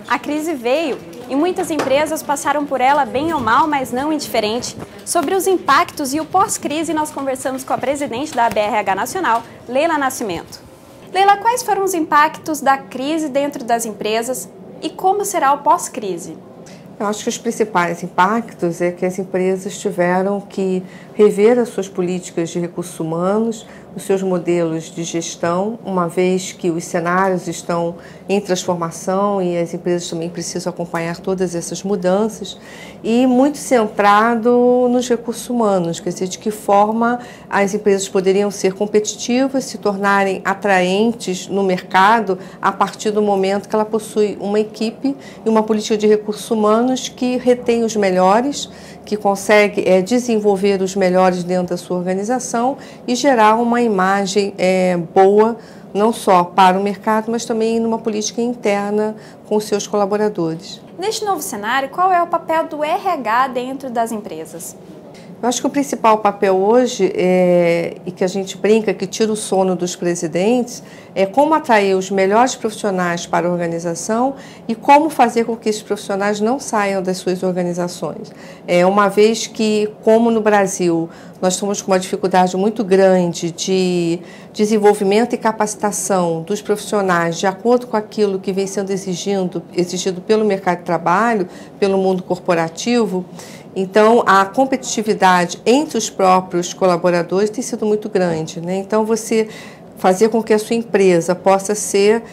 A crise veio e muitas empresas passaram por ela bem ou mal, mas não indiferente. Sobre os impactos e o pós-crise, nós conversamos com a presidente da ABRH Nacional, Leila Nascimento. Leila, quais foram os impactos da crise dentro das empresas e como será o pós-crise? Eu acho que os principais impactos é que as empresas tiveram que rever as suas políticas de recursos humanos, os seus modelos de gestão, uma vez que os cenários estão em transformação e as empresas também precisam acompanhar todas essas mudanças, e muito centrado nos recursos humanos, quer dizer, de que forma as empresas poderiam ser competitivas, se tornarem atraentes no mercado a partir do momento que ela possui uma equipe e uma política de recursos humanos que retém os melhores, que consegue desenvolver os melhores dentro da sua organização e gerar uma imagem boa, não só para o mercado, mas também numa política interna com os seus colaboradores. Neste novo cenário, qual é o papel do RH dentro das empresas? Eu acho que o principal papel hoje, e que a gente brinca, que tira o sono dos presidentes, é como atrair os melhores profissionais para a organização e como fazer com que esses profissionais não saiam das suas organizações. Uma vez que, como no Brasil, nós estamos com uma dificuldade muito grande de desenvolvimento e capacitação dos profissionais de acordo com aquilo que vem sendo exigido pelo mercado de trabalho, pelo mundo corporativo. Então, a competitividade entre os próprios colaboradores tem sido muito grande, né? Então, você fazer com que a sua empresa possa ser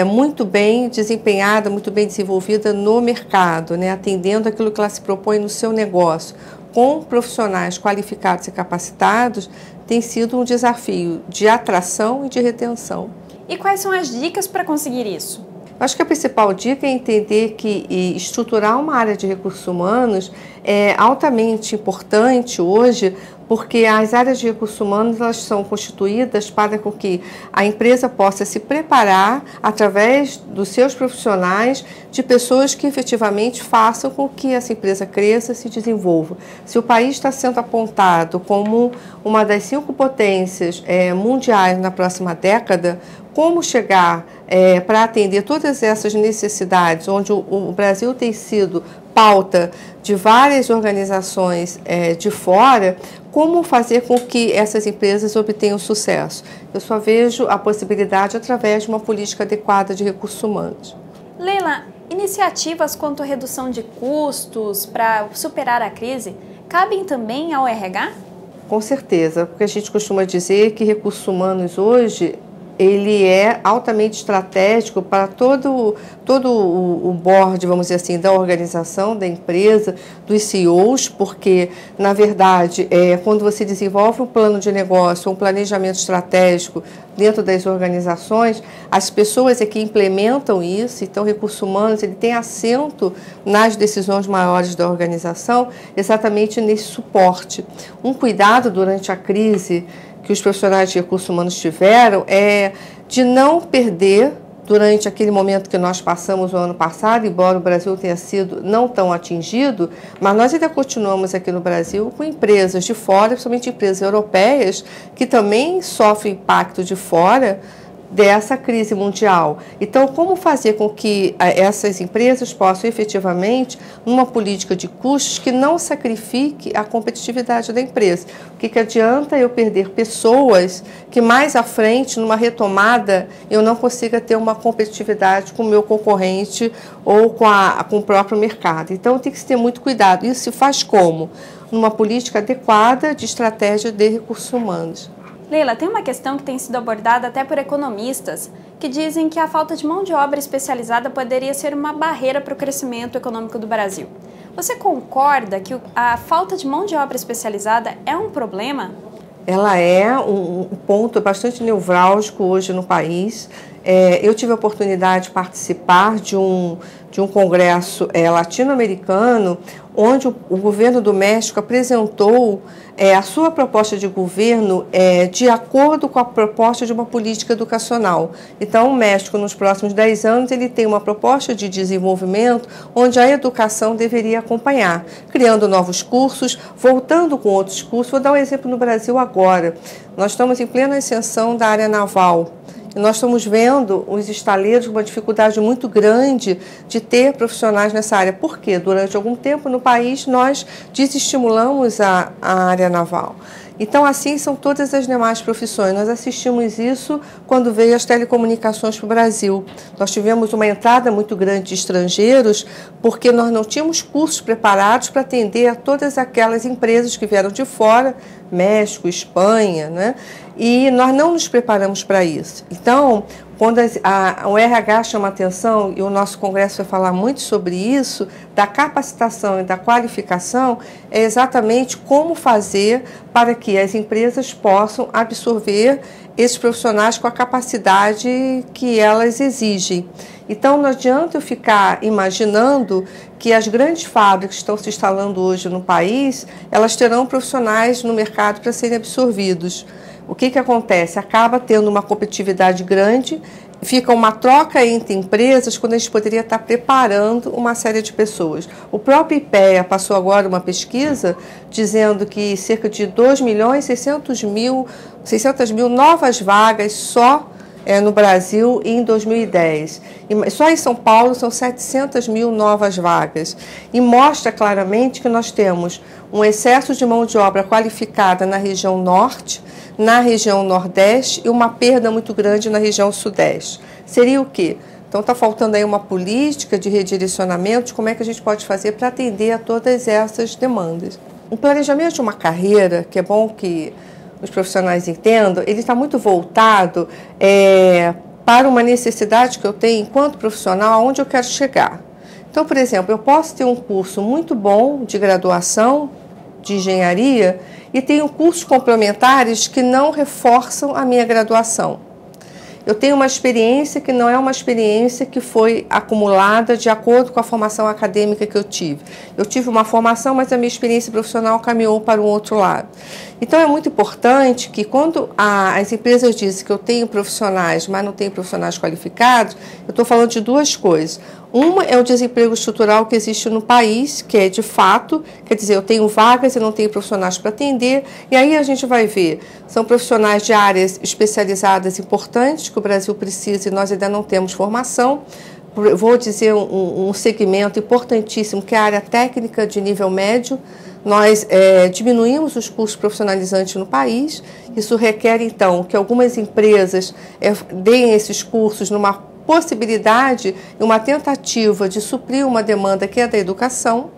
muito bem desempenhada, muito bem desenvolvida no mercado, né? Atendendo aquilo que ela se propõe no seu negócio, com profissionais qualificados e capacitados, tem sido um desafio de atração e de retenção. E quais são as dicas para conseguir isso? Acho que a principal dica é entender que estruturar uma área de recursos humanos é altamente importante hoje, porque as áreas de recursos humanos elas são constituídas para que a empresa possa se preparar através dos seus profissionais de pessoas que efetivamente façam com que essa empresa cresça e se desenvolva. Se o país está sendo apontado como uma das 5 potências mundiais na próxima década, como chegar para atender todas essas necessidades, onde o Brasil tem sido pauta de várias organizações de fora, como fazer com que essas empresas obtenham sucesso? Eu só vejo a possibilidade através de uma política adequada de recursos humanos. Leila, iniciativas quanto à redução de custos para superar a crise cabem também ao RH? Com certeza, porque a gente costuma dizer que recursos humanos hoje ele é altamente estratégico para todo o board, vamos dizer assim, da organização, da empresa, dos CEOs, porque, na verdade, quando você desenvolve um plano de negócio, um planejamento estratégico dentro das organizações, as pessoas é que implementam isso, então, recursos humanos, ele tem assento nas decisões maiores da organização, exatamente nesse suporte. Um cuidado durante a crise que os profissionais de recursos humanos tiveram é de não perder, durante aquele momento que nós passamos o ano passado, embora o Brasil tenha sido não tão atingido, mas nós ainda continuamos aqui no Brasil com empresas de fora, principalmente empresas europeias, que também sofrem impacto de fora dessa crise mundial. Então, como fazer com que essas empresas possam efetivamente, numa política de custos que não sacrifique a competitividade da empresa? O que adianta eu perder pessoas que mais à frente, numa retomada, eu não consiga ter uma competitividade com o meu concorrente ou com o próprio mercado? Então, tem que se ter muito cuidado. Isso se faz como? Numa política adequada de estratégia de recursos humanos. Leila, tem uma questão que tem sido abordada até por economistas, que dizem que a falta de mão de obra especializada poderia ser uma barreira para o crescimento econômico do Brasil. Você concorda que a falta de mão de obra especializada é um problema? Ela é um ponto bastante nevrálgico hoje no país. Eu tive a oportunidade de participar de um congresso latino-americano, onde o governo do México apresentou a sua proposta de governo de acordo com a proposta de uma política educacional. Então, o México, nos próximos 10 anos, ele tem uma proposta de desenvolvimento onde a educação deveria acompanhar, criando novos cursos, voltando com outros cursos. Vou dar um exemplo no Brasil agora. Nós estamos em plena ascensão da área naval. E nós estamos vendo os estaleiros com uma dificuldade muito grande de ter profissionais nessa área. Por quê? Durante algum tempo no país nós desestimulamos a área naval. Então, assim são todas as demais profissões. Nós assistimos isso quando veio as telecomunicações para o Brasil. Nós tivemos uma entrada muito grande de estrangeiros porque nós não tínhamos cursos preparados para atender a todas aquelas empresas que vieram de fora, México, Espanha, né? E nós não nos preparamos para isso. Então, quando o RH chama atenção, e o nosso congresso vai falar muito sobre isso, da capacitação e da qualificação, é exatamente como fazer para que as empresas possam absorver esses profissionais com a capacidade que elas exigem. Então, não adianta eu ficar imaginando que as grandes fábricas que estão se instalando hoje no país, elas terão profissionais no mercado para serem absorvidos. O que acontece? Acaba tendo uma competitividade grande, fica uma troca entre empresas quando a gente poderia estar preparando uma série de pessoas. O próprio IPEA passou agora uma pesquisa dizendo que cerca de 2.600.000 novas vagas só no Brasil em 2010. Só em São Paulo são 700.000 novas vagas. E mostra claramente que nós temos um excesso de mão de obra qualificada na região norte, na região nordeste e uma perda muito grande na região sudeste. Seria o quê? Então está faltando aí uma política de redirecionamento de como é que a gente pode fazer para atender a todas essas demandas. O planejamento de uma carreira, que é bom que os profissionais entendam, ele está muito voltado para uma necessidade que eu tenho enquanto profissional, aonde eu quero chegar. Então, por exemplo, eu posso ter um curso muito bom de graduação, de engenharia, e tenho cursos complementares que não reforçam a minha graduação. Eu tenho uma experiência que não é uma experiência que foi acumulada de acordo com a formação acadêmica que eu tive. Eu tive uma formação, mas a minha experiência profissional caminhou para um outro lado. Então, é muito importante que quando as empresas dizem que eu tenho profissionais, mas não tenho profissionais qualificados, eu estou falando de duas coisas. Uma é o desemprego estrutural que existe no país, que é de fato, quer dizer, eu tenho vagas e não tenho profissionais para atender, e aí a gente vai ver, são profissionais de áreas especializadas importantes que o Brasil precisa e nós ainda não temos formação. Vou dizer um segmento importantíssimo, que é a área técnica de nível médio. Nós diminuímos os cursos profissionalizantes no país, isso requer então que algumas empresas deem esses cursos numa possibilidade e uma tentativa de suprir uma demanda que é da educação.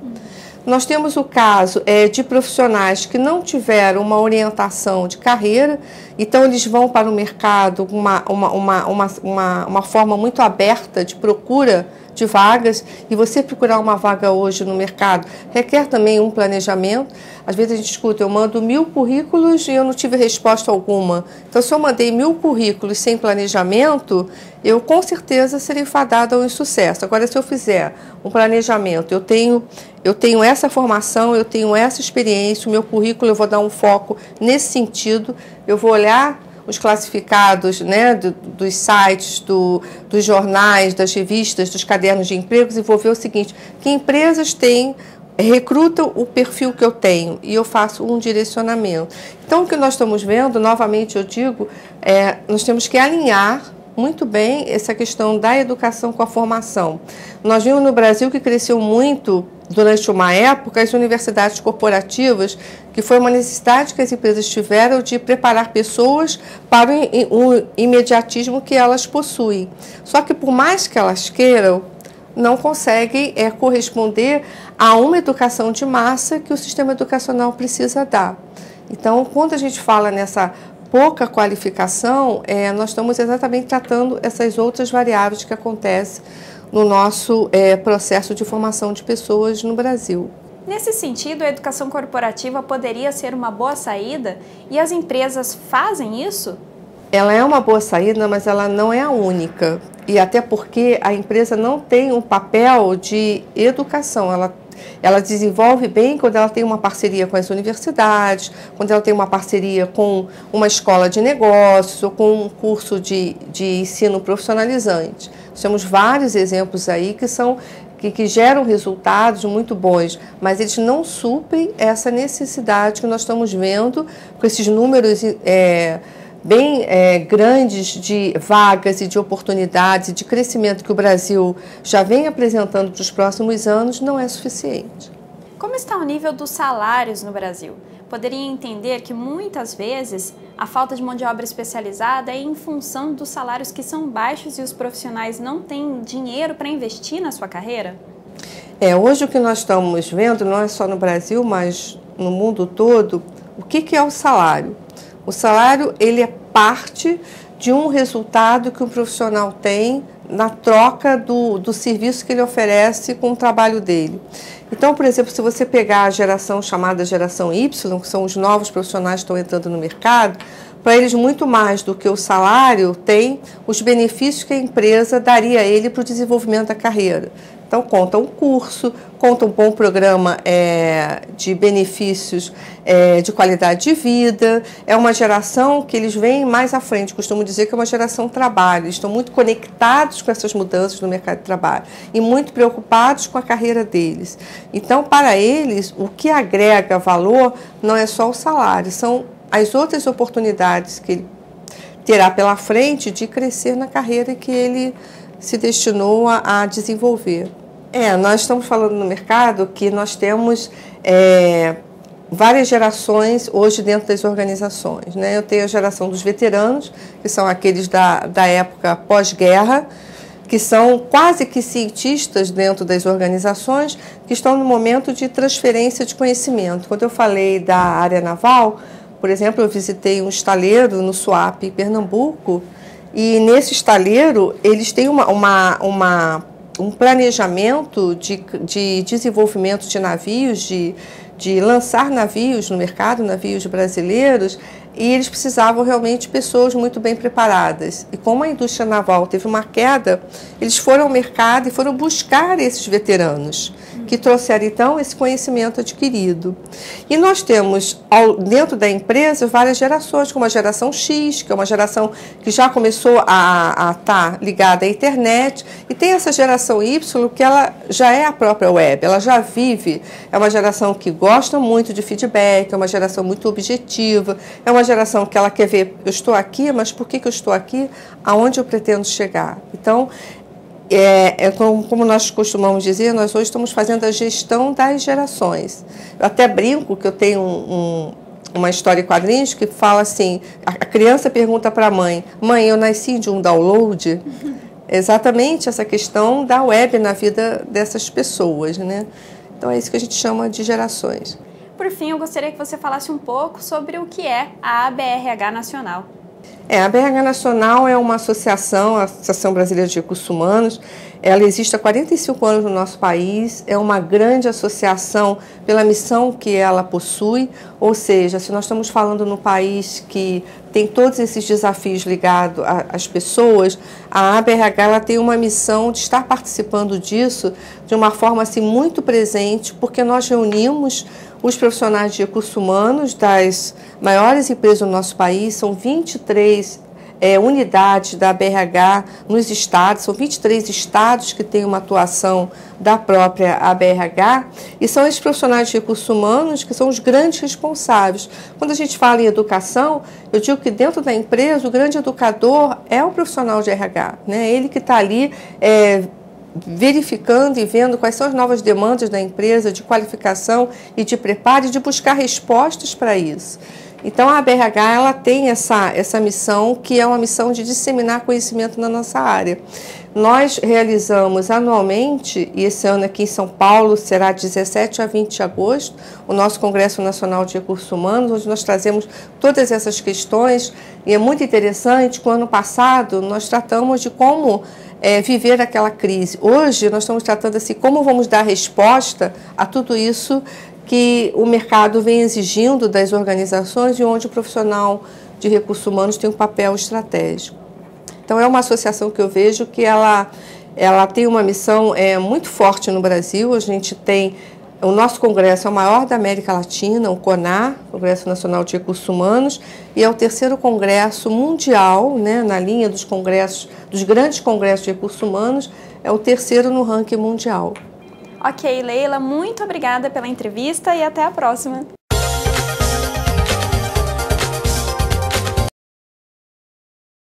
Nós temos o caso de profissionais que não tiveram uma orientação de carreira, então eles vão para o mercado com uma forma muito aberta de procura de vagas, e você procurar uma vaga hoje no mercado requer também um planejamento. Às vezes a gente escuta, eu mando 1000 currículos e eu não tive resposta alguma. Então, se eu mandei 1000 currículos sem planejamento, eu com certeza serei fadada ao insucesso. Agora, se eu fizer um planejamento, eu tenho essa formação, eu tenho essa experiência, o meu currículo eu vou dar um foco nesse sentido, eu vou olhar os classificados, né, dos sites, dos jornais, das revistas, dos cadernos de empregos, e vou ver o seguinte, que empresas recrutam o perfil que eu tenho, e eu faço um direcionamento. Então, o que nós estamos vendo, novamente eu digo, nós temos que alinhar muito bem essa questão da educação com a formação. Nós vimos no Brasil que cresceu muito, durante uma época, as universidades corporativas, que foi uma necessidade que as empresas tiveram de preparar pessoas para o imediatismo que elas possuem. Só que, por mais que elas queiram, não conseguem corresponder a uma educação de massa que o sistema educacional precisa dar. Então, quando a gente fala nessa pouca qualificação, nós estamos exatamente tratando essas outras variáveis que acontecem no nosso processo de formação de pessoas no Brasil. Nesse sentido, a educação corporativa poderia ser uma boa saída e as empresas fazem isso? Ela é uma boa saída, mas ela não é a única. E até porque a empresa não tem um papel de educação. Ela desenvolve bem quando ela tem uma parceria com as universidades, quando ela tem uma parceria com uma escola de negócios ou com um curso de ensino profissionalizante. Nós temos vários exemplos aí que geram resultados muito bons, mas eles não suprem essa necessidade que nós estamos vendo com esses números bem grandes de vagas e de oportunidades e de crescimento que o Brasil já vem apresentando para os próximos anos, não é suficiente. Como está o nível dos salários no Brasil? Poderia entender que muitas vezes a falta de mão de obra especializada é em função dos salários que são baixos e os profissionais não têm dinheiro para investir na sua carreira? Hoje o que nós estamos vendo, não é só no Brasil, mas no mundo todo, o que é o salário? O salário, ele é parte de um resultado que o profissional tem na troca do serviço que ele oferece com o trabalho dele. Então, por exemplo, se você pegar a geração chamada geração Y, que são os novos profissionais que estão entrando no mercado, para eles muito mais do que o salário tem os benefícios que a empresa daria a ele para o desenvolvimento da carreira. Então, conta um curso, conta um bom programa de benefícios de qualidade de vida. É uma geração que eles vêm mais à frente. Costumo dizer que é uma geração trabalho. Eles estão muito conectados com essas mudanças no mercado de trabalho e muito preocupados com a carreira deles. Então, para eles, o que agrega valor não é só o salário, são as outras oportunidades que ele terá pela frente de crescer na carreira que ele se destinou a desenvolver. Nós estamos falando no mercado que nós temos várias gerações hoje dentro das organizações, né? Eu tenho a geração dos veteranos, que são aqueles da época pós-guerra, que são quase que cientistas dentro das organizações, que estão no momento de transferência de conhecimento. Quando eu falei da área naval, por exemplo, eu visitei um estaleiro no Suape, em Pernambuco, e nesse estaleiro eles têm um planejamento de desenvolvimento de navios, de lançar navios no mercado, navios brasileiros, e eles precisavam realmente de pessoas muito bem preparadas. E como a indústria naval teve uma queda, eles foram ao mercado e foram buscar esses veteranos, que trouxeram então esse conhecimento adquirido. E nós temos dentro da empresa várias gerações, como a geração X, que é uma geração que já começou a estar ligada à internet, e tem essa geração Y, que ela já é a própria web, ela já vive, é uma geração que gosta muito de feedback, é uma geração muito objetiva, é uma geração que ela quer ver, eu estou aqui, mas por que eu estou aqui? Aonde eu pretendo chegar? Então, como nós costumamos dizer, nós hoje estamos fazendo a gestão das gerações. Eu até brinco que eu tenho uma história em quadrinhos que fala assim, a criança pergunta para a mãe, eu nasci de um download? Exatamente essa questão da web na vida dessas pessoas, né? Então é isso que a gente chama de gerações. Por fim, eu gostaria que você falasse um pouco sobre o que é a ABRH Nacional. A ABRH Nacional é uma associação, a Associação Brasileira de Recursos Humanos. Ela existe há 45 anos no nosso país, é uma grande associação pela missão que ela possui, ou seja, se nós estamos falando num país que tem todos esses desafios ligados às pessoas, a ABRH ela tem uma missão de estar participando disso de uma forma assim, muito presente, porque nós reunimos os profissionais de recursos humanos das maiores empresas do nosso país, são 23 unidades da ABRH nos estados, são 23 estados que têm uma atuação da própria ABRH, e são esses profissionais de recursos humanos que são os grandes responsáveis. Quando a gente fala em educação, eu digo que dentro da empresa o grande educador é o profissional de RH, né? Ele que está ali verificando e vendo quais são as novas demandas da empresa de qualificação e de preparo e de buscar respostas para isso. Então, a ABRH ela tem essa missão, que é uma missão de disseminar conhecimento na nossa área. Nós realizamos anualmente, e esse ano aqui em São Paulo será 17 a 20 de agosto, o nosso Congresso Nacional de Recursos Humanos, onde nós trazemos todas essas questões, e é muito interessante que o ano passado nós tratamos de como viver aquela crise. Hoje nós estamos tratando assim, como vamos dar resposta a tudo isso que o mercado vem exigindo das organizações e onde o profissional de recursos humanos tem um papel estratégico. Então, é uma associação que eu vejo que ela tem uma missão muito forte no Brasil. A gente tem, o nosso congresso é o maior da América Latina, o CONAR, Congresso Nacional de Recursos Humanos, e é o terceiro congresso mundial, né, na linha dos congressos, dos grandes congressos de recursos humanos, é o terceiro no ranking mundial. Ok, Leila, muito obrigada pela entrevista e até a próxima.